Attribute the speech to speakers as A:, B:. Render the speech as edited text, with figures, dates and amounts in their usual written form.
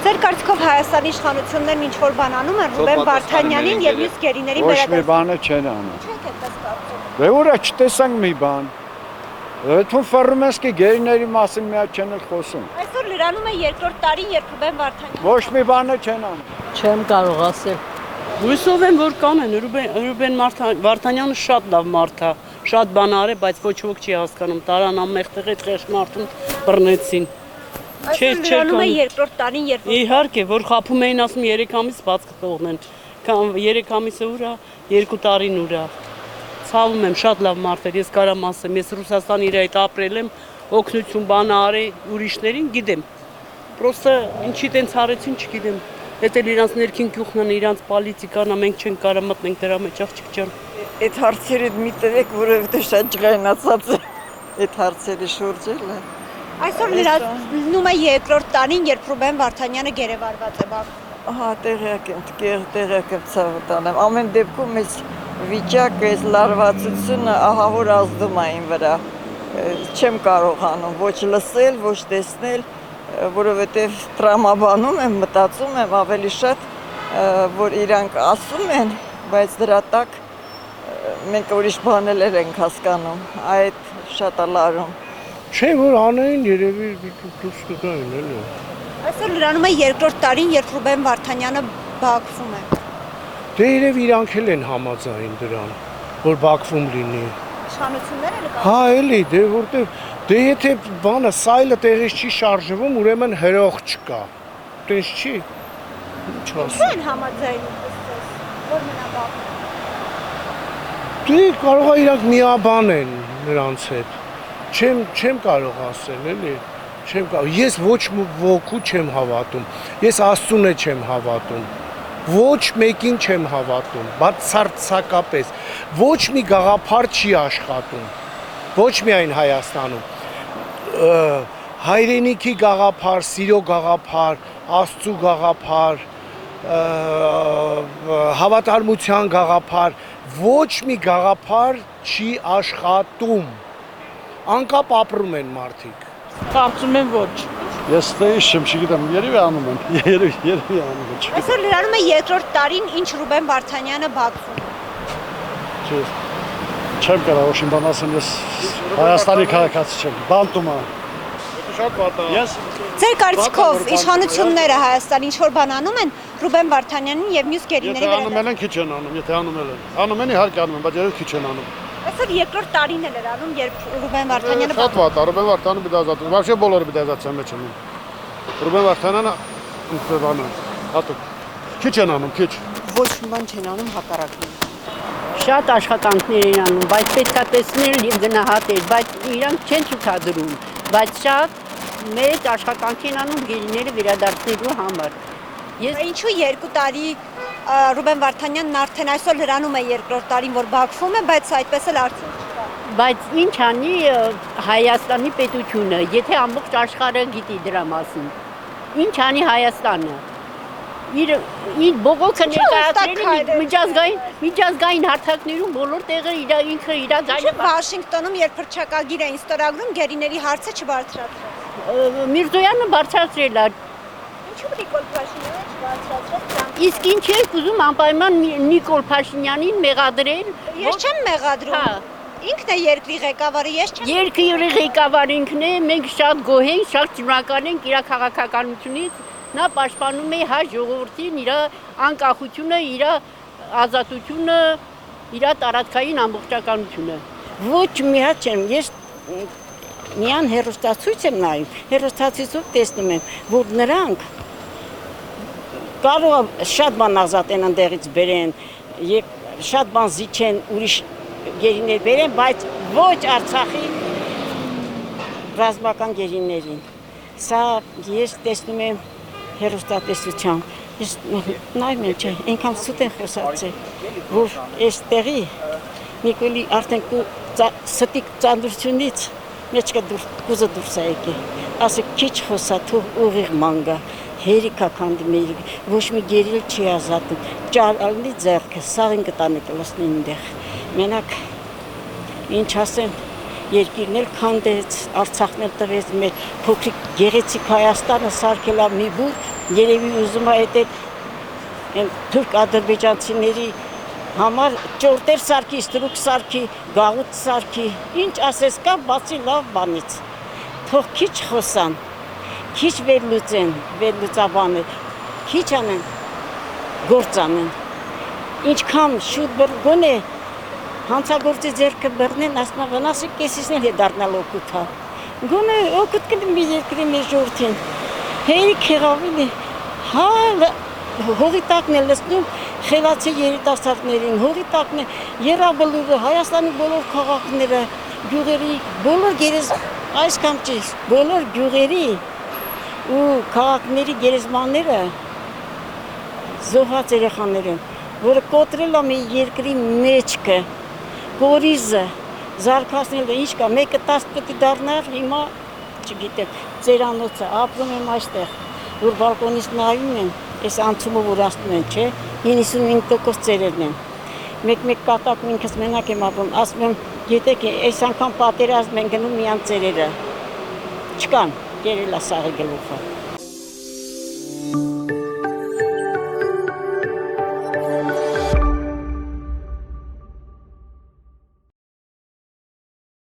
A: Ձեր կարծիքով Հայաստանի իշխանություններն ինչ որ բան անում են Ռուբեն Վարդանյանին եւ մյուս գերիներին
B: Ոչ մի բանը չեն անում։
A: Չեք այդպես կարծում։
B: Դե ուրա չտեսանք մի բան։ Թուն Ֆարումեսկի գերիների մասին մի հատ չեն խոսում։
A: Այսօր լրանում է երկրորդ տարին, երբ Ռուբեն Վարդանյանը
B: Ոչ մի բանը չեն անում։
C: Չեմ կարող ասել։ Հույսով եմ, որ կանեն, Ռուբեն Վարդանյանը շատ լավ մարդ է, շատ բան արել, բայց ոչ ոք չի հասկանում, տարան ամենտեղ այդ խեղճ մարդուն բռնեցին։
A: Այսօր լրանում է երկրորդ տարին, երբ
C: Իհարկե, որ խափում էին ասում 3 ամիս բաց կթողնեն։ 3 ամիսը ուրա, 2 տարին ուրա։ Ցավում եմ, շատ լավ մարդ էր, ես կարամ ասեմ, ես Ռուսաստանի իր այդ ապրել եմ, օգնություն բան արել ուրիշներին, գիտեմ։ Պրոստը ինչի տենց արեցին, չգիտեմ։ Դա էլ իրանց ներքին գյուղն է, իրանց պոլիտիկան է, մենք չենք կարող մտնենք դրա մեջ, աղջիկ ջան։
D: Այդ հարցերը մի տվեք, որովհետև շատ ջղայնացած է այդ հարցերի շուրջը։
A: Այսօր լրանում է երկրորդ տարին, երբ Ռուբեն Վարդանյանը գերեվարված է Բաքվում։
D: Ահա, տեղյակ եմ ցավը տանեմ։ Ամեն դեպքում այս վիճակը, այս լարվածությունը ահավոր ազդում է այն վրա։ Չեմ կարողանում ոչ լսել, ոչ տեսնել, որովհետև տրամաբանում եմ, մտածում եմ ավելի շատ, որ իրանք ասում են, բայց դրա տակ մենք ուրիշ բաներ ենք հասկանում, այդ շատ է լարում։
E: Չէ, որ անային երևի դուրս կգային, էլի։
A: Այսօր լրանում է երկրորդ տարին, երբ Ռուբեն Վարդանյանը Բաքվում է։
E: Դե երևի իրանք էլ են համաձայն դրան, որ Բաքվում լինի։
A: Իշխանությունները լկա։
E: Հա, էլի, դե որտեվ դե եթե բանը սայլը տեղից չի շարժվում, ուրեմն հրող չկա։ Տենց չի։ Ինչ ասում։
A: Ո՞ւն համաձայնում ըստ որ մնա Բաքվում։
E: Դե կարող է իրանք միաբան են նրանց հետ։ Չեմ կարող ասել, էլի, չեմ կարող։ Ես ոչ ոքու չեմ հավատում։ Ես Աստծուն չեմ հավատում։ Ոչ մեկին չեմ հավատում, բացարձակապես։ Ոչ մի գաղափար չի աշխատում։ Ոչ միայն Հայաստանում։ Հայրենիքի գաղափար, սիրո գաղափար, Աստծու գաղափար, հավատարմության գաղափար, ոչ մի գաղափար չի աշխատում։ Անկապ ապրում են մարդիկ։
C: Կարծում եմ ոչ։
B: Ես ստեյշեմ, չգիտեմ, երևի անում են, երևի անում են, չգիտեմ։
A: Այսօր լրանում է երկրորդ տարին, ինչ Ռուբեն Վարդանյանը Բաքվում։
B: Չեմ կարող ոչ մի բան ասեմ, ես Հայաստանի քաղաքացի չեմ, բանտում եմ։
E: Շատ վատ է։
A: Ձեր կարծիքով իշխանությունները Հայաստանի ինչ որ բան անում են Ռուբեն Վարդանյանին եւ մյուս գերիների
B: Եթե անում են, քիչ են անում, եթե անում են։ Անում են, իհարկե անում են, բայց երբ քիչ են անում։
A: Այսօր երկրորդ տարին է լրանում, երբ Ռուբեն Վարդանյանը
B: Շատ վատ է, Ռուբեն Վարդանյանը բիդազատում, вообще բոլորը բիդազատության մեջ են։ Ռուբեն Վարդանյանը ինքնաբան է, հատուկ։ Քիչ են անում, քիչ։
C: Ոչ մի բան չեն անում հակառակն։ Շատ աշխատանքներ են անում, բայց պետքա տեսնել եւ գնահատել, բայց իրանք չեն ցուցադրում, բայց շատ մեծ աշխատանք են անում գերիները վերադարձնելու համար։
A: Ինչու 2 տարի Ռուբեն Վարդանյանն արդեն այսօր լրանում է երկրորդ տարին, որ Բաքվում է, բայց այդպես էլ արդյունք չկա։
C: Բայց ինչ անի Հայաստանի պետությունը, եթե ամբողջ աշխարհը գիտի դրա մասին։ Ինչ անի Հայաստանը։ Իր բողոքը ներկայացրել միջազգային հարթակներում բոլոր տեղը ինքը իր
A: ձայնը։ Վաշինգտոնում երբ փրկչակագիր էին ստորագրում, գերիների հարցը չբարձրացրեց։
C: Միրզոյանը բարձրացրել է։
A: Ինչու Նիկոլ Փաշինյանը չբարձրացրեց։
C: Իսկ ինչ եք ուզում անպայման Նիկոլ Փաշինյանին մեղադրել։
A: Ես չեմ մեղադրում։ Ինքն է երկրի ղեկավարը, ես չեմ։
C: Երկրի ղեկավարը ինքն է, մենք շատ գոհ ենք, շատ շնորհակալ ենք իր քաղաքականությունից։ Նա պաշտպանում է հայ ժողովրդին իր անկախությունը, իր ազատությունը, իր տարածքային ամբողջականությունը։
F: Ոչ մի հատ չեմ, ես միան հերոստացույց եմ նայում, հերոստացույցով տեսնում եմ, որ նրանք կարող է շատ բան ազատեն ընդեղից բերեն, շատ բան զիջեն, ուրիշ գերիներ բերեն, բայց ոչ Արցախի ռազմական գերիներին։ Սա ես տեսնում եմ հերոստատեսությամբ, ես նայում եմ չէ, այնքան սուտ են խոսացել, որ այս տեղի Նիկոլի արդեն ստիկ ծանդրությունից մեջկը կուզը դուրս է եկի, ասեք քիչ խոսա, թող ուղիղ մանգա, հերիքա կանդի մերիք, ոչ մի գերիլ չի ազատում, ճալնի ձերքը, սաղին կտանը կլոսնի ինդեղ, մենակ ինչ ասեմ, երկիրն էլ քանդեց, Արցախն էլ տվեց, մեր փոքրիկ գեղեցիկ Հայաստանը սարքելա մի բուր, երևի ուզում է այդ թուրք ադրբեջանցիների համար ճորտեր սարքի, ստրուկ սարքի, գաղութ սարքի, ինչ ասես կա, բացի լավ բանից։ Թող քիչ խոսան, քիչ վերլուծեն, վերլուծաբանը, քիչ անեն, գործ անեն։ Ինչքան շուտ բրգոն է, հանցագործի ձերքը բռնեն, ասմա վնասը կեսիսն է դառնալ օգուտա։ Գոնե օգուտ կդեմ մի երկրի մեր ժողովրդին։ Հերիք եղավին է, հա հողի տակն է լսնում խելացի երիտասարդներին, հողի տակն է Եռաբլուրը, Հայաստանի բոլոր քաղաքները, գյուղերի, բոլոր այսքան ճիշտ, բոլոր գյուղերի ու քաղաքների գերեզմանները զոհված երեխաներ են, որը կոտրել է մի երկրի մեջքը, կորիզը, զարգացնել է, ինչ կա, մեկը 10 պետք է դառնար, հիմա չգիտեմ, ծերանոցը, ապրում եմ այստեղ, որ բալկոնից նայում են, այս անցումը որ ասում են, չէ, 95% ծերերն են։ Մեկ կատակում ինքս մենակ եմ ապրում, ասում եմ, գիտեք, այս անգամ պատերազմ են գնում միան ծերերը։ Չկան, կերել է սաղի գլուխը։